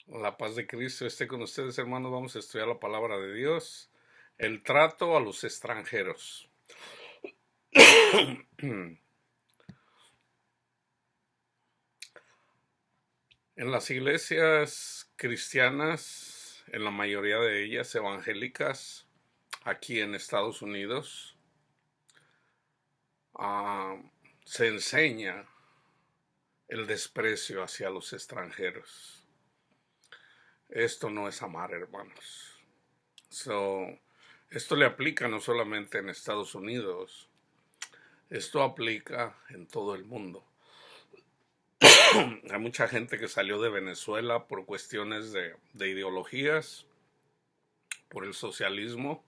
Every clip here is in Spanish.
La paz de Cristo esté con ustedes, hermanos. Vamos a estudiar la palabra de Dios. El trato a los extranjeros. En las iglesias cristianas, en la mayoría de ellas evangélicas, aquí en Estados Unidos, ah, se enseña el desprecio hacia los extranjeros. Esto no es amar, hermanos. Esto le aplica no solamente en Estados Unidos, esto aplica en todo el mundo. Hay mucha gente que salió de Venezuela por cuestiones de ideologías, por el socialismo,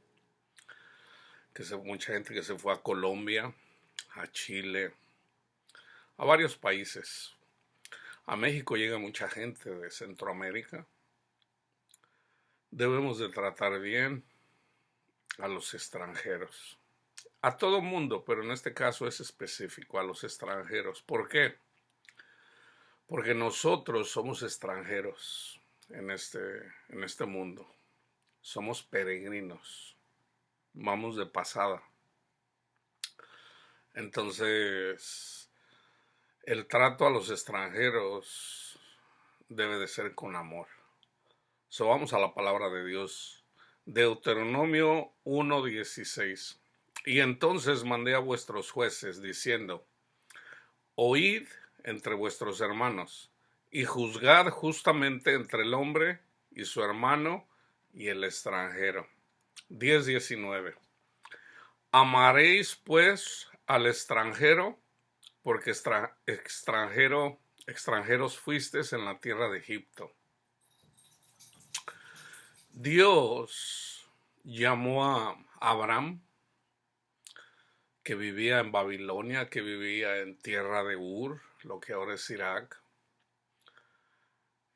mucha gente que se fue a Colombia, a Chile, a varios países. A México llega mucha gente de Centroamérica. Debemos de tratar bien a los extranjeros. A todo mundo, pero en este caso es específico, a los extranjeros. ¿Por qué? Porque nosotros somos extranjeros en este mundo. Somos peregrinos. Vamos de pasada. Entonces, el trato a los extranjeros debe de ser con amor. Vamos a la palabra de Dios. Deuteronomio 1:16. Y entonces mandé a vuestros jueces diciendo: oíd entre vuestros hermanos y juzgad justamente entre el hombre y su hermano y el extranjero. 10:19. Amaréis pues al extranjero, porque extranjeros fuisteis en la tierra de Egipto. Dios llamó a Abraham, que vivía en Babilonia, que vivía en tierra de Ur, lo que ahora es Irak.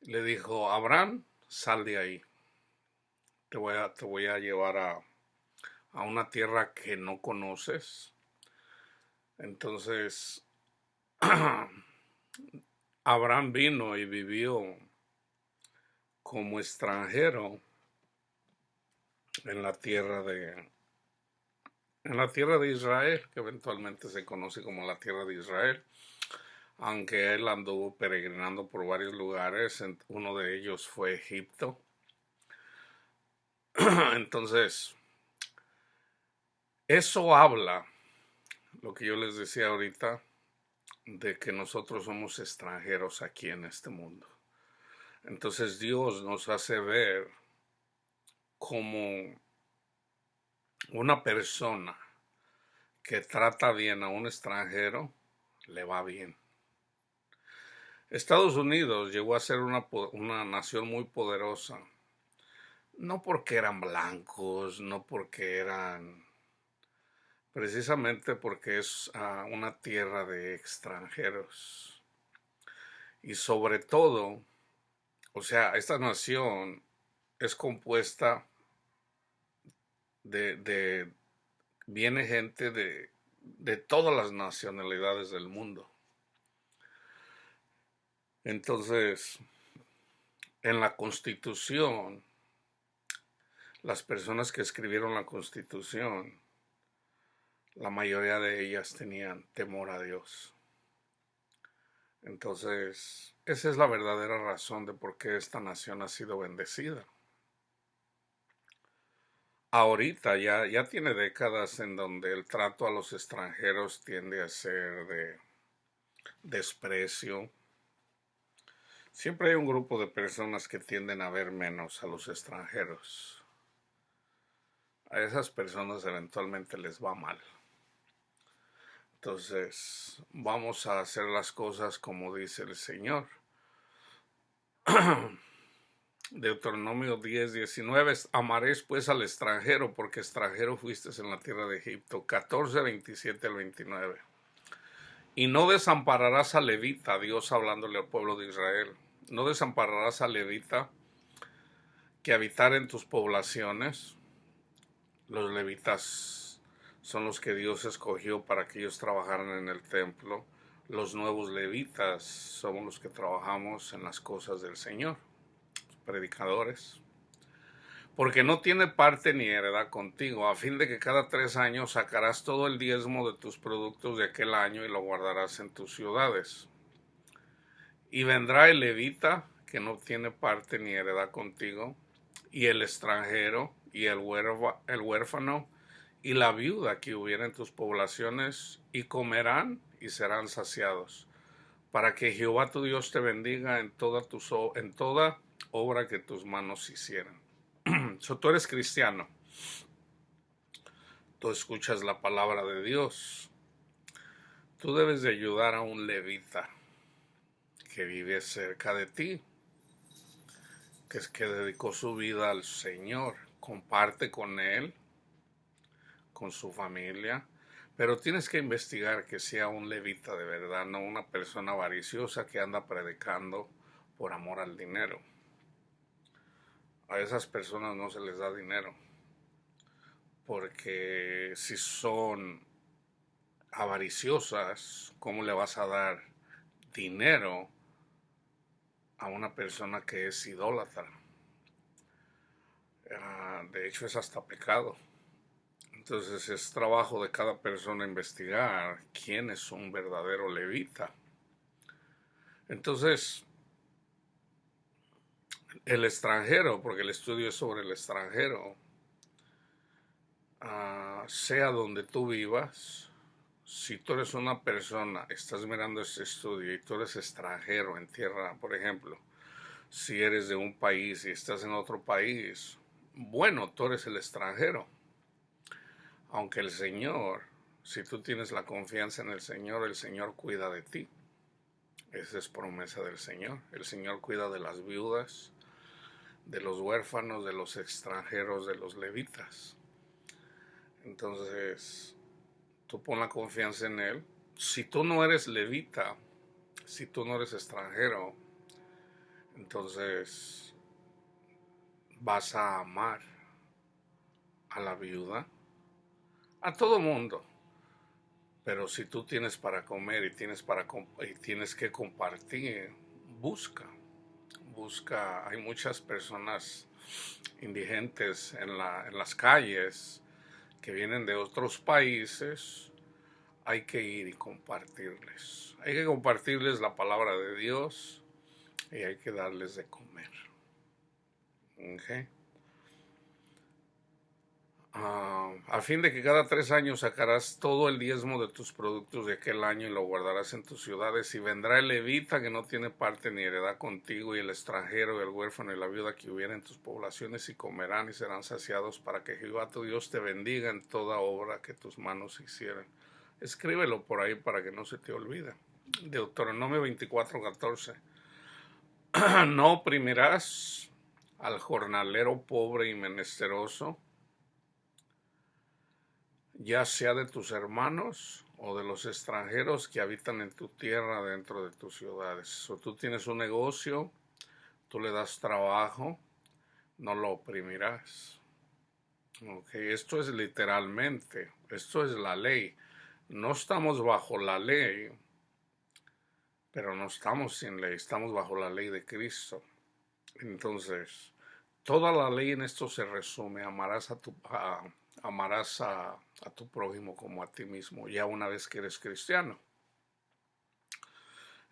Le dijo: Abraham, sal de ahí. Te voy a llevar a una tierra que no conoces. Entonces, Abraham vino y vivió como extranjero en la tierra de Israel, que eventualmente se conoce como la tierra de Israel, aunque él anduvo peregrinando por varios lugares. Uno de ellos fue Egipto. Entonces, eso habla, lo que yo les decía ahorita, de que nosotros somos extranjeros aquí en este mundo. Entonces Dios nos hace ver como una persona que trata bien a un extranjero, le va bien. Estados Unidos llegó a ser una nación muy poderosa, no porque eran blancos, no porque eran, precisamente porque es una tierra de extranjeros. Y sobre todo, o sea, esta nación es compuesta de viene gente de todas las nacionalidades del mundo. Entonces, en la Constitución, las personas que escribieron la Constitución, la mayoría de ellas tenían temor a Dios. Entonces, esa es la verdadera razón de por qué esta nación ha sido bendecida. Ahorita ya tiene décadas en donde el trato a los extranjeros tiende a ser de desprecio. Siempre hay un grupo de personas que tienden a ver menos a los extranjeros. A esas personas eventualmente les va mal. Entonces, vamos a hacer las cosas como dice el Señor. Deuteronomio 10:19. Amaréis pues al extranjero, porque extranjero fuisteis en la tierra de Egipto. 14:27-29. Y no desampararás al levita, Dios hablándole al pueblo de Israel. No desampararás al levita que habitar en tus poblaciones. Los levitas son los que Dios escogió para que ellos trabajaran en el templo. Los nuevos levitas somos los que trabajamos en las cosas del Señor. predicadores, porque no tiene parte ni heredad contigo, a fin de que cada 3 años sacarás todo el diezmo de tus productos de aquel año y lo guardarás en tus ciudades. Y vendrá el levita, que no tiene parte ni heredad contigo, y el extranjero, y el huérfano, y la viuda que hubiera en tus poblaciones, y comerán y serán saciados, para que Jehová tu Dios te bendiga en toda obra que tus manos hicieran. Tú eres cristiano, tú escuchas la palabra de Dios, tú debes de ayudar a un levita que vive cerca de ti, que dedicó su vida al Señor. Comparte con él, con su familia, pero tienes que investigar que sea un levita de verdad, no una persona avariciosa que anda predicando por amor al dinero. A esas personas no se les da dinero, porque si son avariciosas, ¿cómo le vas a dar dinero a una persona que es idólatra? De hecho, es hasta pecado. Entonces es trabajo de cada persona investigar quién es un verdadero levita. Entonces, el extranjero, porque el estudio es sobre el extranjero, sea donde tú vivas, si tú eres una persona, estás mirando este estudio y tú eres extranjero en tierra, por ejemplo, si eres de un país y estás en otro país, bueno, tú eres el extranjero. Aunque el Señor, si tú tienes la confianza en el Señor cuida de ti. Esa es promesa del Señor. El Señor cuida de las viudas, de los huérfanos, de los extranjeros, de los levitas. Entonces, tú pon la confianza en Él. Si tú no eres levita, si tú no eres extranjero, entonces vas a amar a la viuda, a todo mundo. Pero si tú tienes para comer y tienes que compartir, busca. Hay muchas personas indigentes en las calles que vienen de otros países. Hay que ir y compartirles. Hay que compartirles la palabra de Dios y hay que darles de comer. ¿Okay? A fin de que cada 3 años sacarás todo el diezmo de tus productos de aquel año y lo guardarás en tus ciudades, y vendrá el levita que no tiene parte ni heredad contigo, y el extranjero, y el huérfano y la viuda que hubiera en tus poblaciones, y comerán y serán saciados, para que Jehová tu Dios te bendiga en toda obra que tus manos hicieran. Escríbelo por ahí para que no se te olvide. Deuteronomio 24:14. No oprimirás al jornalero pobre y menesteroso, ya sea de tus hermanos o de los extranjeros que habitan en tu tierra dentro de tus ciudades. O tú tienes un negocio, tú le das trabajo, no lo oprimirás. Okay, esto es literalmente, esto es la ley. No estamos bajo la ley, pero no estamos sin ley, estamos bajo la ley de Cristo. Entonces, toda la ley en esto se resume: amarás a tu prójimo como a ti mismo, ya una vez que eres cristiano.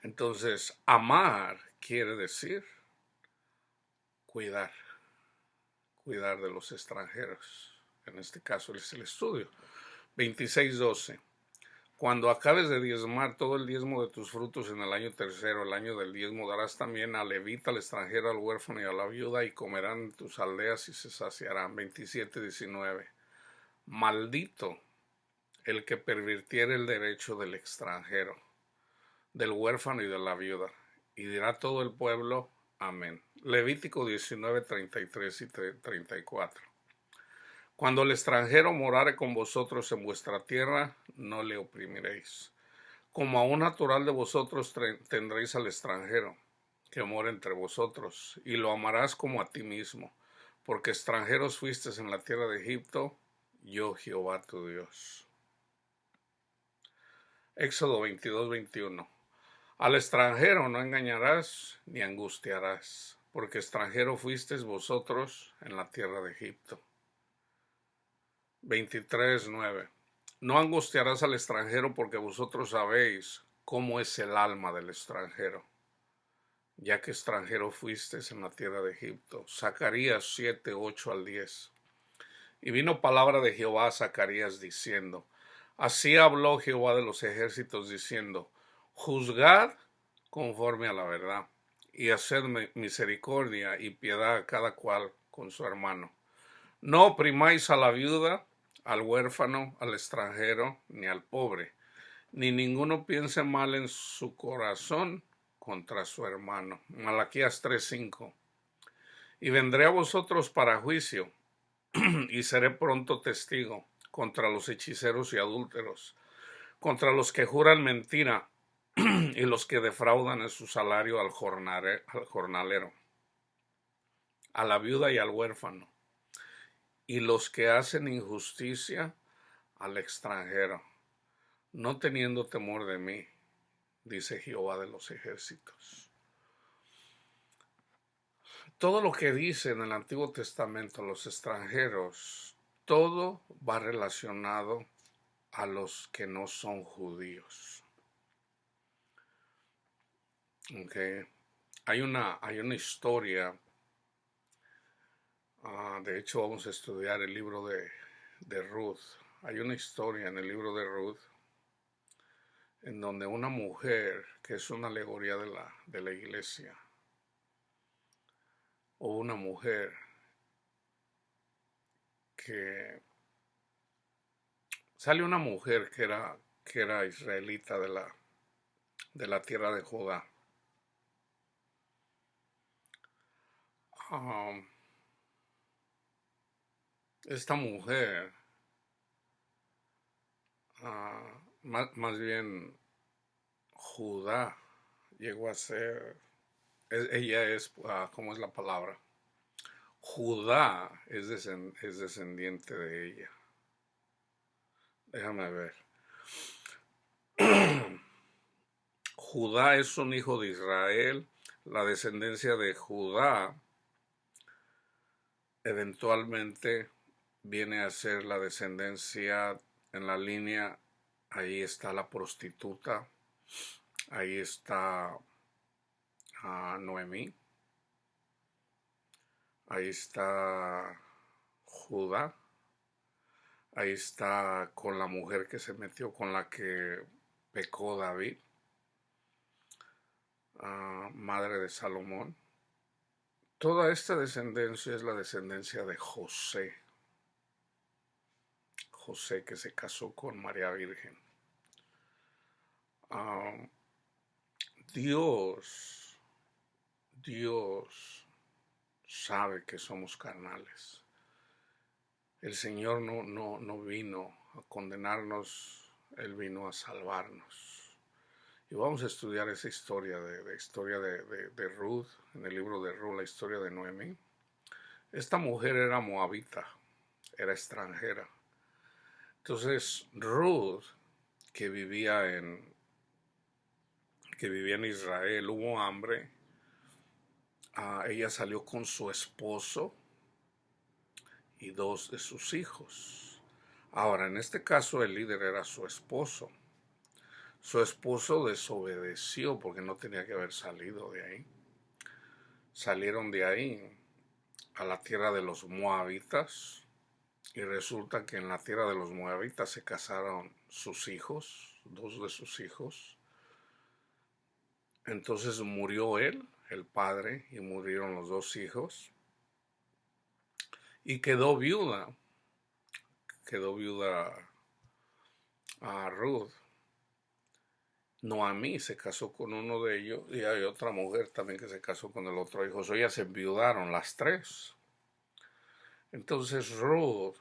Entonces, amar quiere decir cuidar de los extranjeros. En este caso es el estudio. 26:12. Cuando acabes de diezmar todo el diezmo de tus frutos en el año tercero, el año del diezmo, darás también al levita, al extranjero, al huérfano y a la viuda, y comerán en tus aldeas y se saciarán. 27:19. Maldito el que pervirtiere el derecho del extranjero, del huérfano y de la viuda. Y dirá todo el pueblo, amén. Levítico 19:33 y 34. Cuando el extranjero morare con vosotros en vuestra tierra, no le oprimiréis. Como a un natural de vosotros tendréis al extranjero que mora entre vosotros, y lo amarás como a ti mismo, porque extranjeros fuisteis en la tierra de Egipto, yo Jehová tu Dios. Éxodo 22:21. Al extranjero no engañarás ni angustiarás. porque extranjero fuisteis vosotros en la tierra de Egipto. 23:9. No angustiarás al extranjero, porque vosotros sabéis cómo es el alma del extranjero, ya que extranjero fuisteis en la tierra de Egipto. Zacarías 7:8-10. Y vino palabra de Jehová a Zacarías diciendo: así habló Jehová de los ejércitos diciendo: juzgad conforme a la verdad, y haced misericordia y piedad a cada cual con su hermano. No oprimáis a la viuda, al huérfano, al extranjero, ni al pobre, ni ninguno piense mal en su corazón contra su hermano. Malaquías 3:5. Y vendré a vosotros para juicio, y seré pronto testigo contra los hechiceros y adúlteros, contra los que juran mentira y los que defraudan en su salario al jornalero, a la viuda y al huérfano, y los que hacen injusticia al extranjero, no teniendo temor de mí, dice Jehová de los ejércitos. Todo lo que dice en el Antiguo Testamento los extranjeros, todo va relacionado a los que no son judíos. Okay. Hay una historia, de hecho vamos a estudiar el libro de Ruth. Hay una historia en el libro de Ruth en donde una mujer, que es una alegoría de la iglesia, o una mujer que sale una mujer que era israelita de la tierra de Judá. Esta mujer, más bien Judá, llegó a ser, ella es, ¿cómo es la palabra? Judá es descendiente de ella. Déjame ver. Judá es un hijo de Israel. La descendencia de Judá eventualmente viene a ser la descendencia en la línea. Ahí está la prostituta. Ahí está Noemí. Ahí está Judá. Ahí está con la mujer que se metió, con la que pecó David, madre de Salomón. Toda esta descendencia es la descendencia de José. José, que se casó con María Virgen. Dios sabe que somos carnales. El Señor no vino a condenarnos, Él vino a salvarnos. Y vamos a estudiar esa historia de Ruth, en el libro de Ruth, la historia de Noemí. Esta mujer era moabita, era extranjera. Entonces Ruth, que vivía en Israel, hubo hambre. Ella salió con su esposo y 2 de sus hijos. Ahora, en este caso el líder era su esposo. Su esposo desobedeció porque no tenía que haber salido de ahí. Salieron de ahí a la tierra de los moabitas, y resulta que en la tierra de los moabitas se casaron sus hijos, 2 de sus hijos. Entonces murió él, el padre, y murieron los 2 hijos. Y quedó viuda a Ruth. Noemí se casó con uno de ellos, y hay otra mujer también que se casó con el otro hijo. Ellas se enviudaron las 3. Entonces Ruth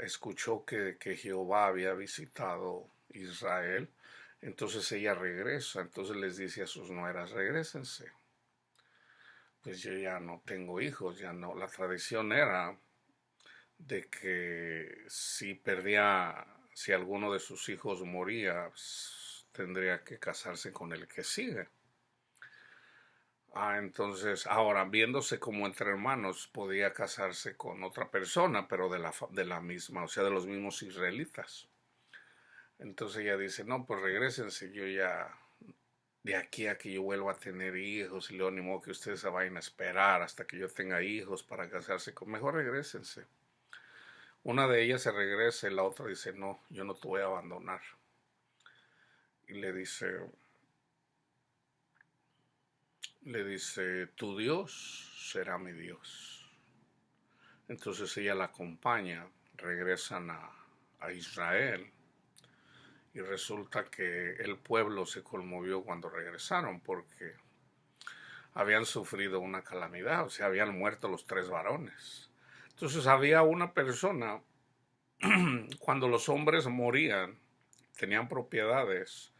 escuchó que Jehová había visitado Israel. Entonces ella regresa. Entonces les dice a sus nueras: regrésense. Pues yo ya no tengo hijos, ya no. La tradición era de que si alguno de sus hijos moría, pues, tendría que casarse con el que sigue. Entonces, ahora, viéndose como entre hermanos, podía casarse con otra persona, pero de la misma, o sea, de los mismos israelitas. Entonces ella dice, no, pues regrésense, yo ya, de aquí a que yo vuelva a tener hijos, y luego ni modo que ustedes se vayan a esperar hasta que yo tenga hijos para casarse con, mejor regrésense. Una de ellas se regresa y la otra dice, no, yo no te voy a abandonar. Y le dice, tu Dios será mi Dios. Entonces ella la acompaña, regresan a Israel y resulta que el pueblo se conmovió cuando regresaron porque habían sufrido una calamidad, o sea, habían muerto los 3 varones. Entonces había una persona, cuando los hombres morían, tenían propiedades,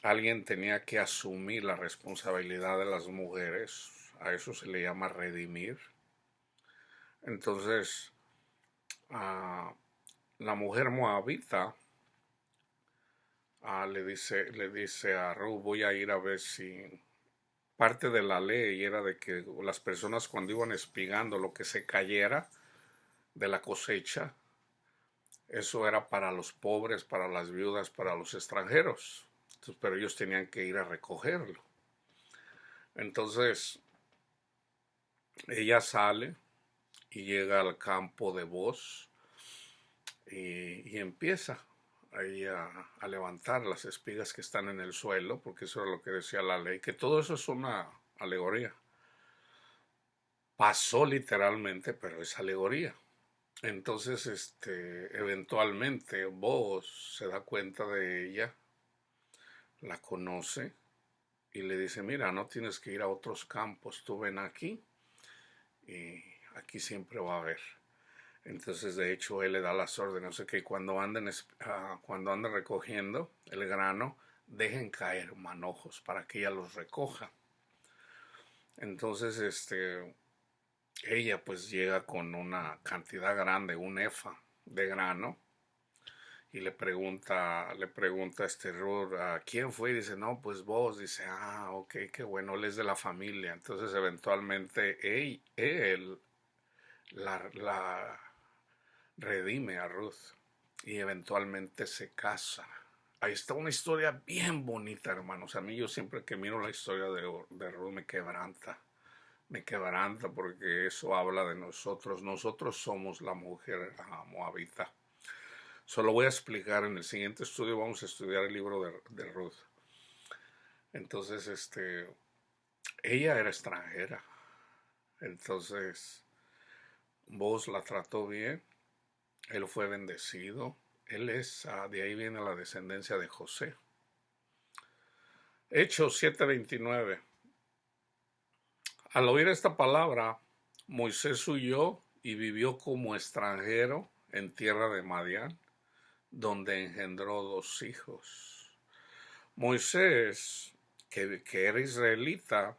alguien tenía que asumir la responsabilidad de las mujeres, a eso se le llama redimir. Entonces, la mujer moabita le dice a Ruth, voy a ir a ver si parte de la ley era de que las personas cuando iban espigando lo que se cayera de la cosecha, eso era para los pobres, para las viudas, para los extranjeros. Entonces, pero ellos tenían que ir a recogerlo. Entonces, ella sale y llega al campo de Boz y empieza ahí a levantar las espigas que están en el suelo, porque eso es lo que decía la ley, que todo eso es una alegoría. Pasó literalmente, pero es alegoría. Entonces, eventualmente Boaz se da cuenta de ella, la conoce y le dice, mira, no tienes que ir a otros campos, tú ven aquí y aquí siempre va a haber. Entonces, de hecho, él le da las órdenes, que cuando anden recogiendo el grano, dejen caer manojos para que ella los recoja. Entonces, ella pues llega con una cantidad grande, un efa de grano, y le pregunta a Ruth, ¿a quién fue? Y dice, no, pues vos. Dice, ok, qué bueno, él es de la familia. Entonces, eventualmente, él la redime a Ruth y eventualmente se casa. Ahí está una historia bien bonita, hermanos. A mí yo siempre que miro la historia de Ruth me quebranta porque eso habla de nosotros. Nosotros somos la mujer moabita. Solo voy a explicar en el siguiente estudio, vamos a estudiar el libro de Ruth. Entonces, ella era extranjera. Entonces, vos la trató bien, él fue bendecido. De ahí viene la descendencia de José. Hechos 7:29. Al oír esta palabra, Moisés huyó y vivió como extranjero en tierra de Madián, donde engendró 2 hijos. Moisés, que era israelita,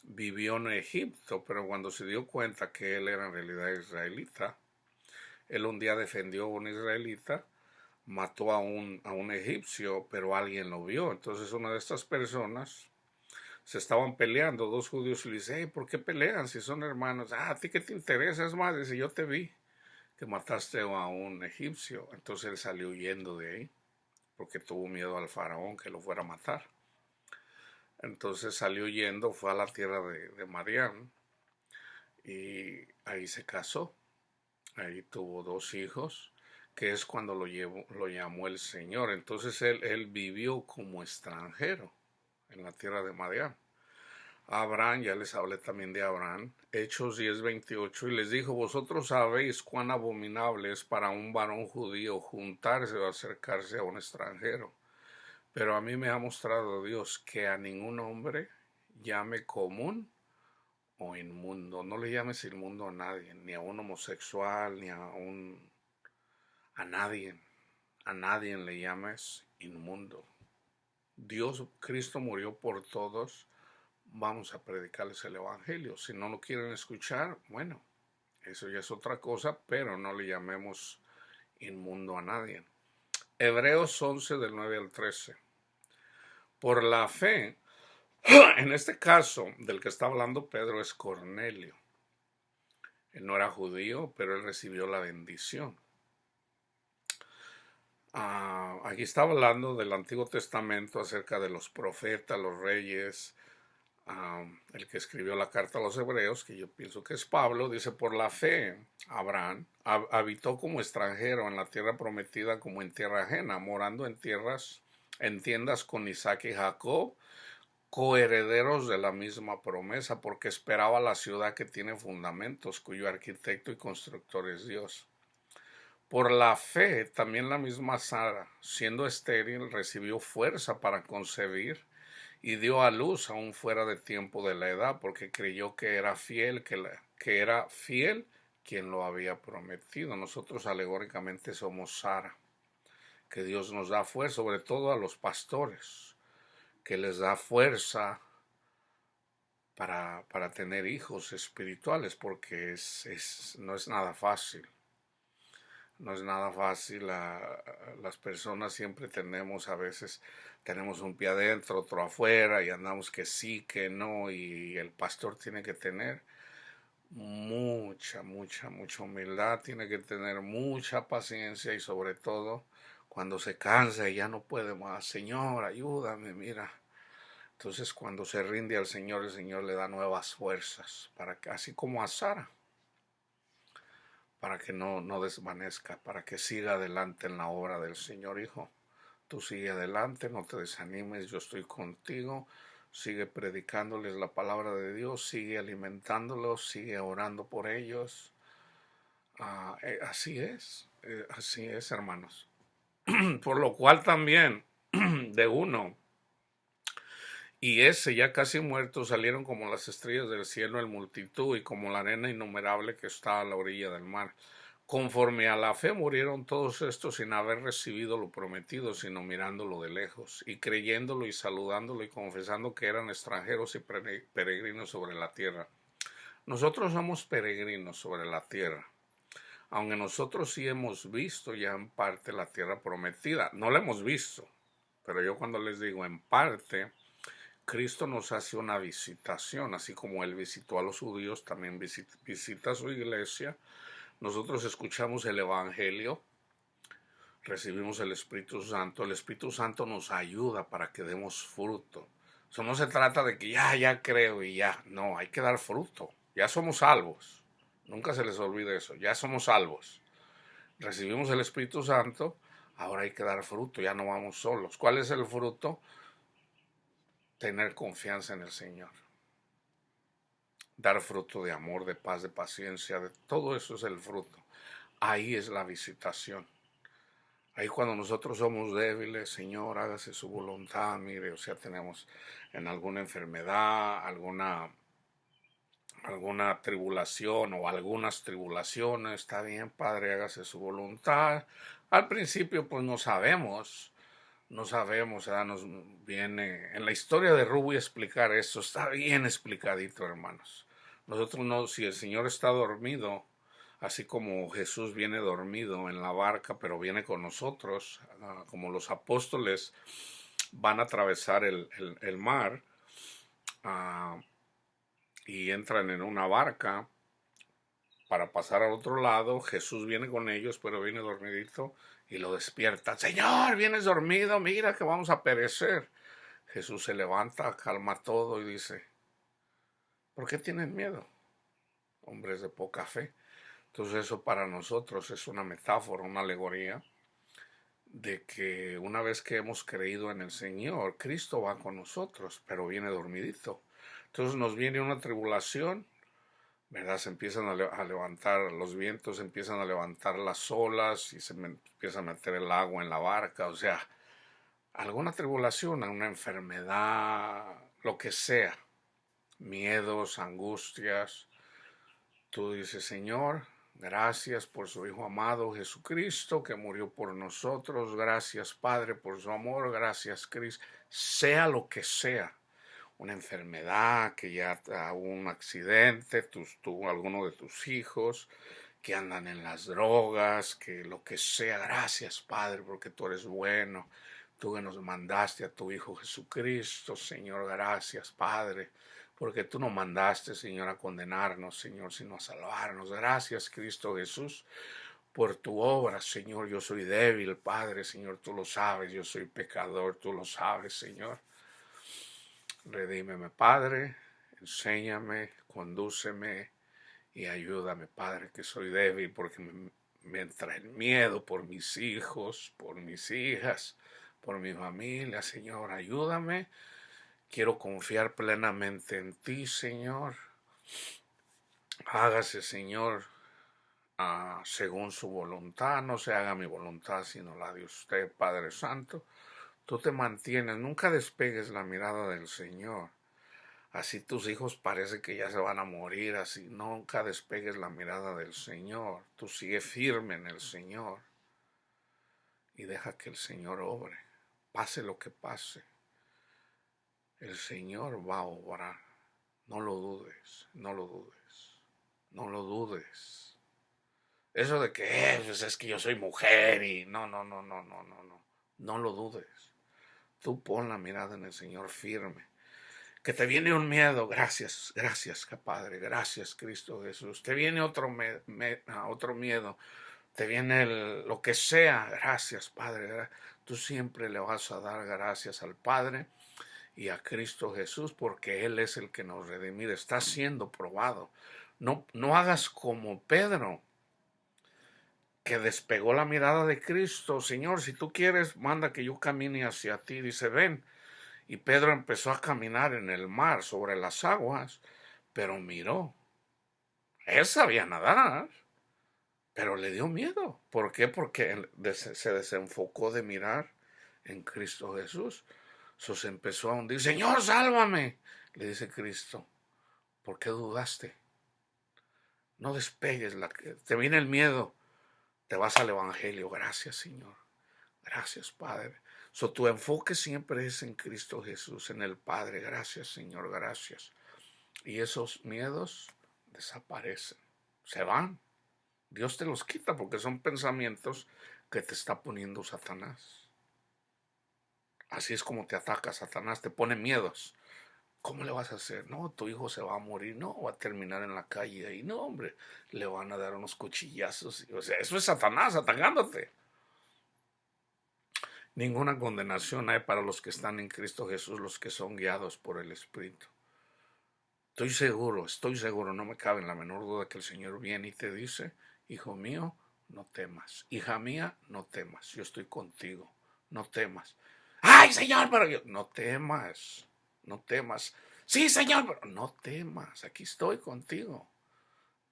vivió en Egipto, pero cuando se dio cuenta que él era en realidad israelita, él un día defendió a un israelita, mató a un egipcio, pero alguien lo vio. Entonces una de estas personas se estaban peleando, 2 judíos, y le dice, hey, ¿por qué pelean si son hermanos? ¿A ti qué te interesa? Es más, dice, yo te vi que mataste a un egipcio. Entonces él salió huyendo de ahí, porque tuvo miedo al faraón que lo fuera a matar. Entonces salió huyendo, fue a la tierra de Madián y ahí se casó. Ahí tuvo 2 hijos, que es cuando lo llamó el Señor. Entonces él vivió como extranjero en la tierra de Madián. Abraham, ya les hablé también de Abraham, Hechos 10:28, y les dijo, vosotros sabéis cuán abominable es para un varón judío juntarse o acercarse a un extranjero. Pero a mí me ha mostrado Dios que a ningún hombre llame común o inmundo. No le llames inmundo a nadie, ni a un homosexual, ni a nadie. A nadie le llames inmundo. Dios, Cristo murió por todos. Vamos a predicarles el evangelio. Si no lo quieren escuchar, bueno, eso ya es otra cosa, pero no le llamemos inmundo a nadie. Hebreos 11 del 9 al 13. Por la fe, En este caso, del que está hablando Pedro es Cornelio. Él no era judío, pero él recibió la bendición. Aquí está hablando del Antiguo Testamento acerca de los profetas, los reyes. El que escribió la carta a los hebreos, que yo pienso que es Pablo, dice: por la fe, Abraham habitó como extranjero en la tierra prometida como en tierra ajena, morando en tiendas con Isaac y Jacob, coherederos de la misma promesa, porque esperaba la ciudad que tiene fundamentos, cuyo arquitecto y constructor es Dios. Por la fe, también la misma Sara, siendo estéril, recibió fuerza para concebir y dio a luz aún fuera de tiempo de la edad, porque creyó que era fiel, que era fiel quien lo había prometido. Nosotros alegóricamente somos Sara, que Dios nos da fuerza, sobre todo a los pastores, que les da fuerza para tener hijos espirituales, porque no es nada fácil. No es nada fácil. Las personas siempre tenemos un pie adentro, otro afuera, y andamos que sí, que no, y el pastor tiene que tener mucha humildad, tiene que tener mucha paciencia, y sobre todo cuando se cansa y ya no puede más: Señor, ayúdame, mira. Entonces, cuando se rinde al Señor, el Señor le da nuevas fuerzas, así como a Sara, para que no desvanezca, para que siga adelante en la obra del Señor. Hijo, tú sigue adelante, no te desanimes, yo estoy contigo, sigue predicándoles la palabra de Dios, sigue alimentándolos, sigue orando por ellos. Así es, hermanos. Por lo cual también de uno y ese ya casi muerto salieron como las estrellas del cielo en multitud, y como la arena innumerable que está a la orilla del mar. Conforme a la fe murieron todos estos sin haber recibido lo prometido, sino mirándolo de lejos, y creyéndolo y saludándolo y confesando que eran extranjeros y peregrinos sobre la tierra. Nosotros somos peregrinos sobre la tierra, aunque nosotros sí hemos visto ya en parte la tierra prometida. No la hemos visto, pero yo cuando les digo en parte, Cristo nos hace una visitación, así como Él visitó a los judíos, también visita a su iglesia. Nosotros escuchamos el Evangelio, recibimos el Espíritu Santo nos ayuda para que demos fruto. Eso no se trata de que ya creo y ya, no, hay que dar fruto, ya somos salvos, nunca se les olvide eso, ya somos salvos. Recibimos el Espíritu Santo, ahora hay que dar fruto, ya no vamos solos. ¿Cuál es el fruto? Tener confianza en el Señor. Dar fruto de amor, de paz, de paciencia, de todo eso es el fruto. Ahí es la visitación. Ahí cuando nosotros somos débiles: Señor, hágase su voluntad, mire, o sea, tenemos en alguna enfermedad, alguna tribulación o algunas tribulaciones, está bien, Padre, hágase su voluntad. Al principio pues no sabemos, nos viene, en la historia de Ruby explicar eso, está bien explicadito, hermanos. Nosotros no, si el Señor está dormido, así como Jesús viene dormido en la barca, pero viene con nosotros, como los apóstoles van a atravesar el mar, y entran en una barca para pasar al otro lado. Jesús viene con ellos, pero viene dormidito, y lo despierta: Señor, vienes dormido, mira que vamos a perecer. Jesús se levanta, calma todo y dice: ¿por qué tienen miedo, hombres de poca fe? Entonces eso para nosotros es una metáfora, una alegoría de que una vez que hemos creído en el Señor, Cristo va con nosotros, pero viene dormidito. Entonces nos viene una tribulación, ¿verdad? Se empiezan a levantar los vientos, se empiezan a levantar las olas y se empieza a meter el agua en la barca. O sea, alguna tribulación, una enfermedad, lo que sea, miedos, angustias. Tú dices: Señor, gracias por su Hijo amado Jesucristo, que murió por nosotros. Gracias, Padre, por su amor. Gracias, Cristo. Sea lo que sea, una enfermedad, que ya hubo un accidente, alguno de tus hijos que andan en las drogas, que lo que sea, gracias, Padre, porque tú eres bueno. Tú que nos mandaste a tu Hijo Jesucristo, Señor, gracias, Padre, porque tú no mandaste, Señor, a condenarnos, Señor, sino a salvarnos. Gracias, Cristo Jesús, por tu obra, Señor. Yo soy débil, Padre, Señor, tú lo sabes. Yo soy pecador, tú lo sabes, Señor. Redímeme, Padre, enséñame, condúceme y ayúdame, Padre, que soy débil, porque me entra el miedo por mis hijos, por mis hijas, por mi familia. Señor, ayúdame. Quiero confiar plenamente en ti, Señor. Hágase, Señor, según su voluntad. No se haga mi voluntad, sino la de usted, Padre Santo. Tú te mantienes, nunca despegues la mirada del Señor. Así tus hijos parece que ya se van a morir, así nunca despegues la mirada del Señor. Tú sigue firme en el Señor y deja que el Señor obre. Pase lo que pase, el Señor va a obrar. No lo dudes, no lo dudes, no lo dudes. Eso de que pues es que yo soy mujer y no, no, no, no, no, no, no. No lo dudes. Tú pon la mirada en el Señor firme. Que te viene un miedo, gracias, gracias, Padre, gracias, Cristo Jesús. Te viene otro miedo, te viene lo que sea, gracias, Padre. Tú siempre le vas a dar gracias al Padre y a Cristo Jesús, porque Él es el que nos redime. Está siendo probado. No, no hagas como Pedro, que despegó la mirada de Cristo. Señor, si tú quieres, manda que yo camine hacia ti. Dice, ven. Y Pedro empezó a caminar en el mar sobre las aguas, pero miró. Él sabía nadar, pero le dio miedo. ¿Por qué? Porque se desenfocó de mirar en Cristo Jesús. Se empezó a hundir. Señor, sálvame. Le dice Cristo, ¿por qué dudaste? No despegues. Te viene el miedo. Te vas al Evangelio. Gracias, Señor. Gracias, Padre. Tu enfoque siempre es en Cristo Jesús, en el Padre. Gracias, Señor, gracias. Y esos miedos desaparecen, se van. Dios te los quita porque son pensamientos que te está poniendo Satanás. Así es como te ataca Satanás, te pone miedos. ¿Cómo le vas a hacer? No, tu hijo se va a morir, no, va a terminar en la calle ahí. No, hombre, le van a dar unos cuchillazos. O sea, eso es Satanás atacándote. Ninguna condenación hay para los que están en Cristo Jesús, los que son guiados por el Espíritu. Estoy seguro, no me cabe en la menor duda que el Señor viene y te dice, hijo mío, no temas. Hija mía, no temas. Yo estoy contigo. No temas. ¡Ay, Señor! Pero yo, no temas. No temas. Sí, Señor, pero no temas. Aquí estoy contigo.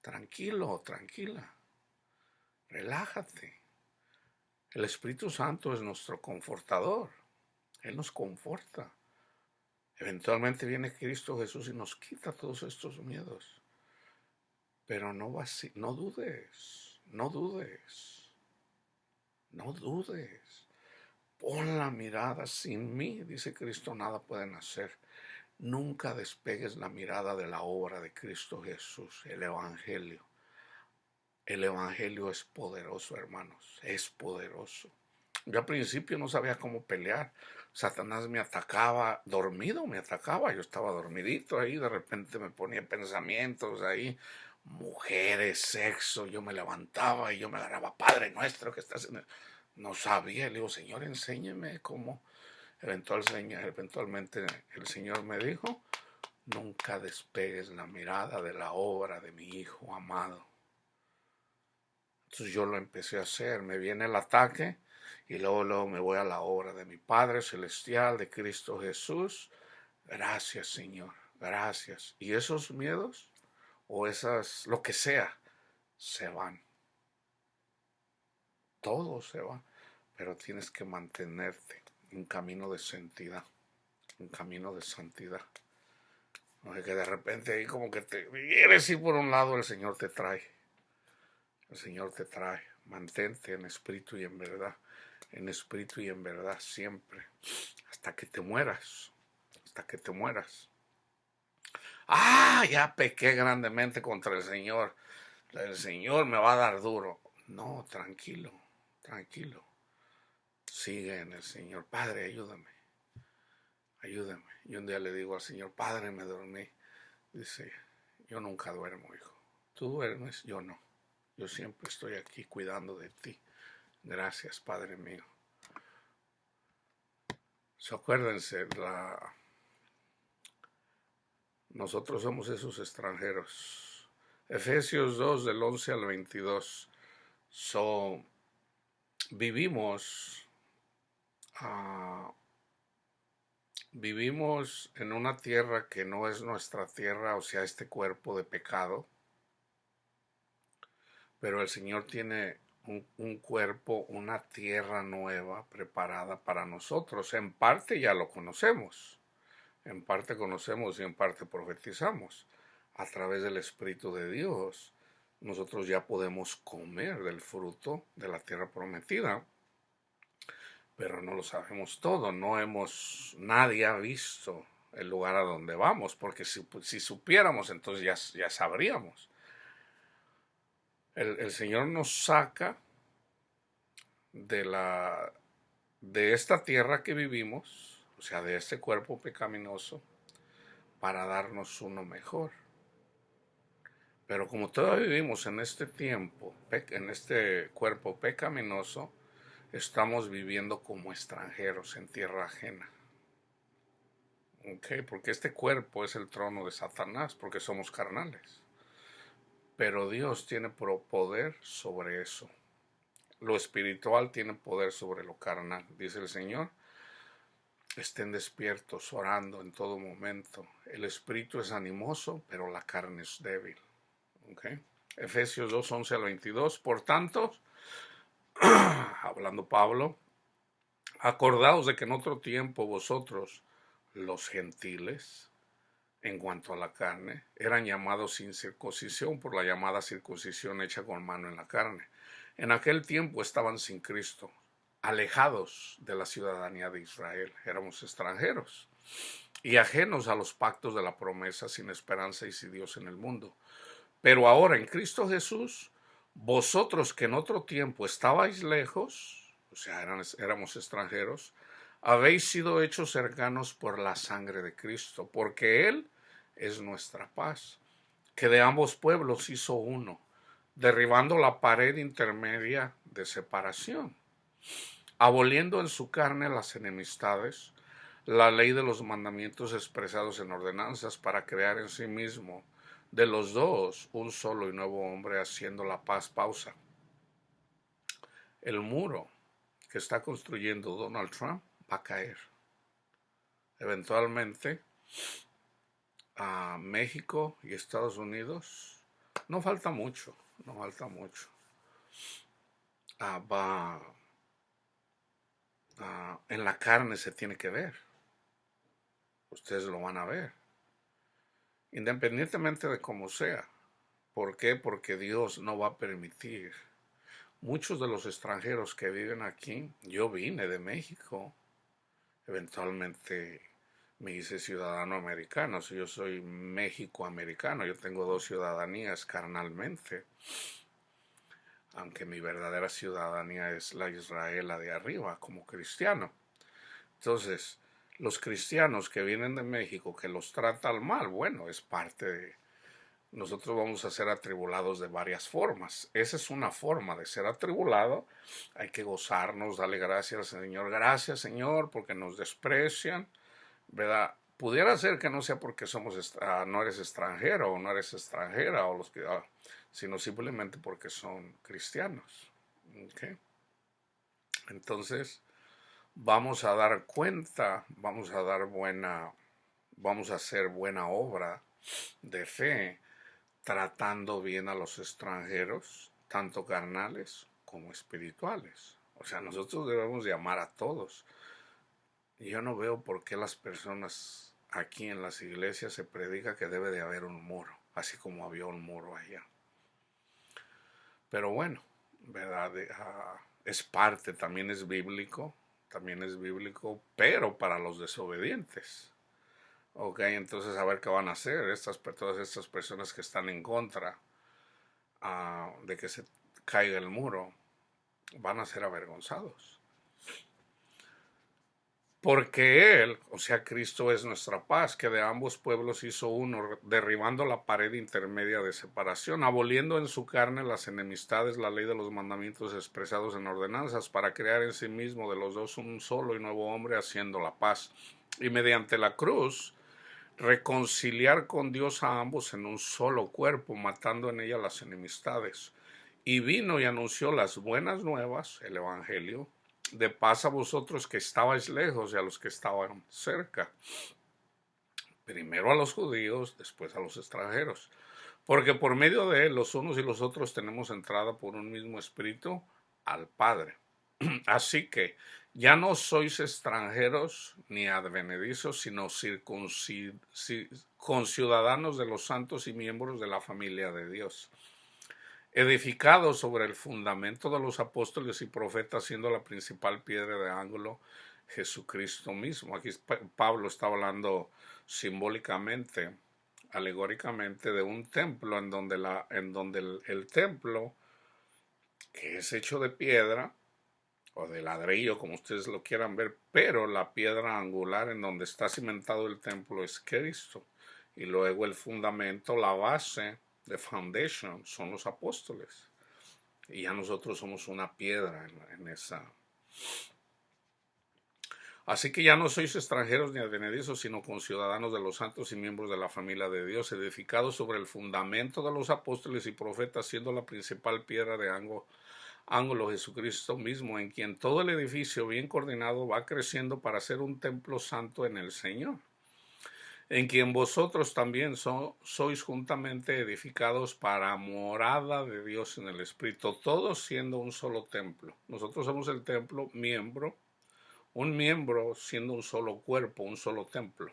Tranquilo, tranquila. Relájate. El Espíritu Santo es nuestro confortador. Él nos conforta. Eventualmente viene Cristo Jesús y nos quita todos estos miedos. Pero no dudes, no dudes, no dudes. Pon la mirada, sin mí, dice Cristo, nada pueden hacer. Nunca despegues la mirada de la obra de Cristo Jesús, el Evangelio. El Evangelio es poderoso, hermanos, es poderoso. Yo al principio no sabía cómo pelear. Satanás me atacaba, dormido me atacaba. Yo estaba dormidito ahí, de repente me ponía pensamientos ahí, mujeres, sexo. Yo me levantaba y yo me agarraba, Padre nuestro que estás en el... No sabía, le digo, Señor, enséñeme cómo. Eventualmente el Señor me dijo, nunca despegues la mirada de la obra de mi Hijo amado. Entonces yo lo empecé a hacer, me viene el ataque y luego me voy a la obra de mi Padre Celestial, de Cristo Jesús. Gracias, Señor, gracias. Y esos miedos o lo que sea, se van. Todo se va, pero tienes que mantenerte en camino de santidad, en camino de santidad. No es que de repente ahí como que te quieres ir por un lado, el Señor te trae. El Señor te trae. Mantente en espíritu y en verdad. En espíritu y en verdad siempre. Hasta que te mueras. Hasta que te mueras. Ya pequé grandemente contra el Señor. El Señor me va a dar duro. No, tranquilo. Tranquilo. sigue en el Señor. Padre, ayúdame, ayúdame. Y un día le digo al Señor, Padre, me dormí. Dice, yo nunca duermo, hijo. Tú duermes, yo no. Yo siempre estoy aquí cuidando de ti. Gracias, Padre mío. Acuérdense, nosotros somos esos extranjeros. Efesios 2, del 11 al 22. Vivimos, vivimos en una tierra que no es nuestra tierra, o sea, este cuerpo de pecado. Pero el Señor tiene un cuerpo, una tierra nueva preparada para nosotros. En parte ya lo conocemos. En parte conocemos y en parte profetizamos. A través del Espíritu de Dios, nosotros ya podemos comer del fruto de la tierra prometida, pero no lo sabemos todo. Nadie ha visto el lugar a donde vamos, porque si supiéramos, entonces ya sabríamos. El Señor nos saca de esta tierra que vivimos, o sea, de este cuerpo pecaminoso, para darnos uno mejor. Pero como todavía vivimos en este tiempo, en este cuerpo pecaminoso, estamos viviendo como extranjeros en tierra ajena. ¿Ok? Porque este cuerpo es el trono de Satanás, porque somos carnales. Pero Dios tiene poder sobre eso. Lo espiritual tiene poder sobre lo carnal, dice el Señor. Estén despiertos, orando en todo momento. El espíritu es animoso, pero la carne es débil. ¿Okay? Efesios 2, 11 al 22. Por tanto, hablando Pablo, acordaos de que en otro tiempo vosotros, los gentiles, en cuanto a la carne, eran llamados sin circuncisión por la llamada circuncisión hecha con mano en la carne. En aquel tiempo estaban sin Cristo, alejados de la ciudadanía de Israel. Éramos extranjeros y ajenos a los pactos de la promesa, sin esperanza y sin Dios en el mundo. Pero ahora en Cristo Jesús, vosotros que en otro tiempo estabais lejos, o sea, éramos extranjeros, habéis sido hechos cercanos por la sangre de Cristo, porque Él es nuestra paz, que de ambos pueblos hizo uno, derribando la pared intermedia de separación, aboliendo en su carne las enemistades, la ley de los mandamientos expresados en ordenanzas, para crear en sí mismo de los dos un solo y nuevo hombre, haciendo la paz. Pausa. El muro que está construyendo Donald Trump va a caer. Eventualmente, a México y Estados Unidos, no falta mucho, no falta mucho. En la carne se tiene que ver. Ustedes lo van a ver. Independientemente de cómo sea. ¿Por qué? Porque Dios no va a permitir. Muchos de los extranjeros que viven aquí, yo vine de México, eventualmente me hice ciudadano americano, yo soy México-americano, yo tengo dos ciudadanías carnalmente, aunque mi verdadera ciudadanía es la Israel, la de arriba, como cristiano. Entonces, los cristianos que vienen de México, que los tratan mal, bueno, es parte de... Nosotros vamos a ser atribulados de varias formas. Esa es una forma de ser atribulado. Hay que gozarnos, darle gracias al Señor. Gracias, Señor, porque nos desprecian, ¿verdad? Pudiera ser que no sea porque no eres extranjero o no eres extranjera, o sino simplemente porque son cristianos. ¿Okay? Entonces, vamos a dar cuenta, vamos a hacer buena obra de fe, tratando bien a los extranjeros, tanto carnales como espirituales. O sea, nosotros debemos de amar a todos. Yo no veo por qué las personas aquí en las iglesias se predica que debe de haber un muro, así como había un muro allá. Pero bueno, ¿verdad? Es parte, también es bíblico, pero para los desobedientes. Ok, entonces a ver qué van a hacer todas estas personas que están en contra de que se caiga el muro, van a ser avergonzados. Porque Él, o sea, Cristo es nuestra paz, que de ambos pueblos hizo uno, derribando la pared intermedia de separación, aboliendo en su carne las enemistades, la ley de los mandamientos expresados en ordenanzas, para crear en sí mismo de los dos un solo y nuevo hombre, haciendo la paz. Y mediante la cruz, reconciliar con Dios a ambos en un solo cuerpo, matando en ella las enemistades. Y vino y anunció las buenas nuevas, el Evangelio, de paz a vosotros que estabais lejos y a los que estaban cerca. Primero a los judíos, después a los extranjeros. Porque por medio de él los unos y los otros tenemos entrada por un mismo espíritu al Padre. Así que ya no sois extranjeros ni advenedizos, sino conciudadanos de los santos y miembros de la familia de Dios, edificados sobre el fundamento de los apóstoles y profetas, siendo la principal piedra de ángulo Jesucristo mismo. Aquí Pablo está hablando simbólicamente, alegóricamente, de un templo en donde, el templo, que es hecho de piedra o de ladrillo, como ustedes lo quieran ver, pero la piedra angular en donde está cimentado el templo es Cristo. Y luego el fundamento, la base, the foundation, son los apóstoles. Y ya nosotros somos una piedra en esa. Así que ya no sois extranjeros ni advenedizos, sino conciudadanos de los santos y miembros de la familia de Dios, edificados sobre el fundamento de los apóstoles y profetas, siendo la principal piedra de ángulo Jesucristo mismo, en quien todo el edificio bien coordinado va creciendo para ser un templo santo en el Señor, en quien vosotros también sois juntamente edificados para morada de Dios en el Espíritu, todos siendo un solo templo. Nosotros somos el templo, un miembro siendo un solo cuerpo, un solo templo.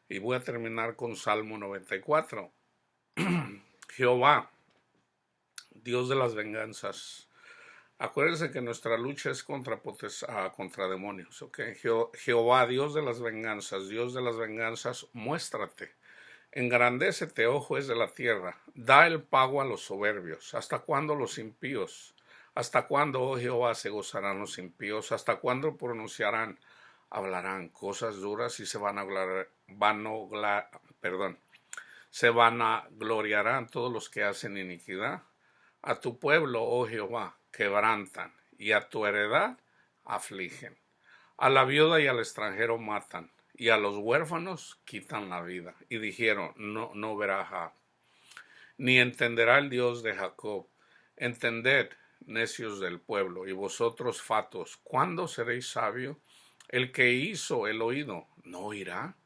Y voy a terminar con Salmo 94. Jehová, Dios de las venganzas. Acuérdense que nuestra lucha es contra demonios. ¿Okay? Jehová, Dios de las venganzas, muéstrate. Engrandécete, oh juez de la tierra. Da el pago a los soberbios. ¿Hasta cuándo los impíos? ¿Hasta cuándo, oh Jehová, se gozarán los impíos? ¿Hasta cuándo hablarán cosas duras y se vanagloriarán todos los que hacen iniquidad? A tu pueblo, oh Jehová, quebrantan, y a tu heredad afligen. A la viuda y al extranjero matan, y a los huérfanos quitan la vida. Y dijeron, no verá ni entenderá el Dios de Jacob. Entended, necios del pueblo, y vosotros fatos, ¿cuándo seréis sabios? El que hizo el oído, ¿no oirá?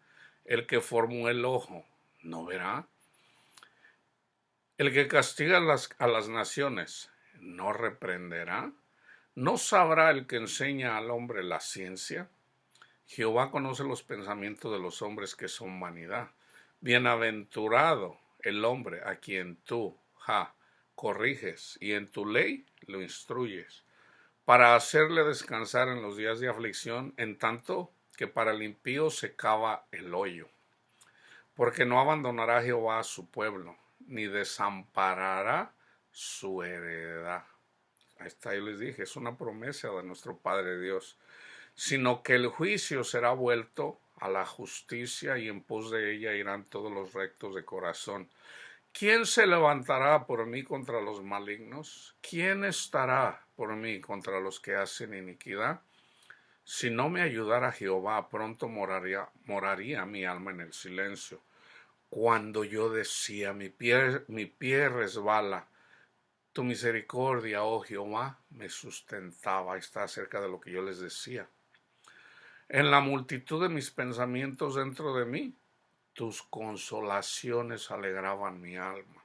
El que formó el ojo, ¿no verá? El que castiga a las naciones, ¿no reprenderá? ¿No sabrá el que enseña al hombre la ciencia? Jehová conoce los pensamientos de los hombres, que son vanidad. Bienaventurado el hombre a quien tú, corriges, y en tu ley lo instruyes, para hacerle descansar en los días de aflicción, en tanto que para el impío se cava el hoyo. Porque no abandonará Jehová a su pueblo, ni desamparará su heredad. Ahí está, yo les dije, es una promesa de nuestro Padre Dios. Sino que el juicio será vuelto a la justicia, y en pos de ella irán todos los rectos de corazón. ¿Quién se levantará por mí contra los malignos? ¿Quién estará por mí contra los que hacen iniquidad? Si no me ayudara Jehová, pronto moraría mi alma en el silencio. Cuando yo decía, mi pie resbala, tu misericordia, oh Jehová, me sustentaba. Está acerca de lo que yo les decía. En la multitud de mis pensamientos dentro de mí, tus consolaciones alegraban mi alma.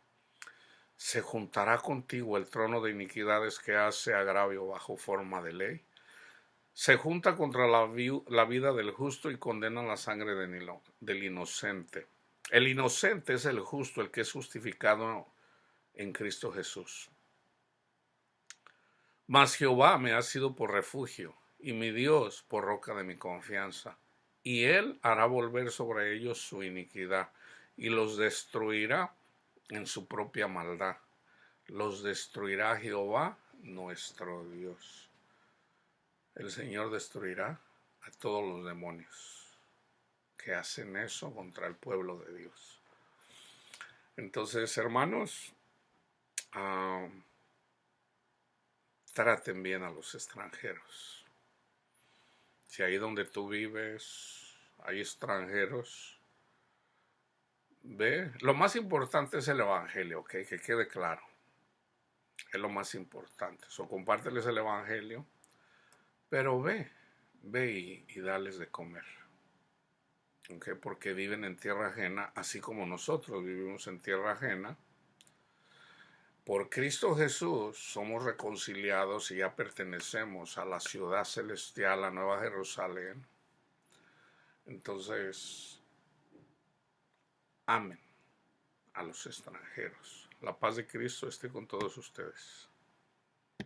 ¿Se juntará contigo el trono de iniquidades que hace agravio bajo forma de ley? Se junta contra la vida del justo y condena la sangre del inocente. El inocente es el justo, el que es justificado en Cristo Jesús. Mas Jehová me ha sido por refugio, y mi Dios por roca de mi confianza. Y él hará volver sobre ellos su iniquidad, y los destruirá en su propia maldad. Los destruirá Jehová nuestro Dios. El Señor destruirá a todos los demonios que hacen eso contra el pueblo de Dios. Entonces, hermanos, traten bien a los extranjeros. Si ahí donde tú vives hay extranjeros, ve, lo más importante es el evangelio, ¿ok? Que quede claro. Es lo más importante. Compárteles el evangelio, pero ve y dales de comer. ¿Ok? Porque viven en tierra ajena, así como nosotros vivimos en tierra ajena. Por Cristo Jesús somos reconciliados y ya pertenecemos a la ciudad celestial, la Nueva Jerusalén. Entonces, amen a los extranjeros. La paz de Cristo esté con todos ustedes.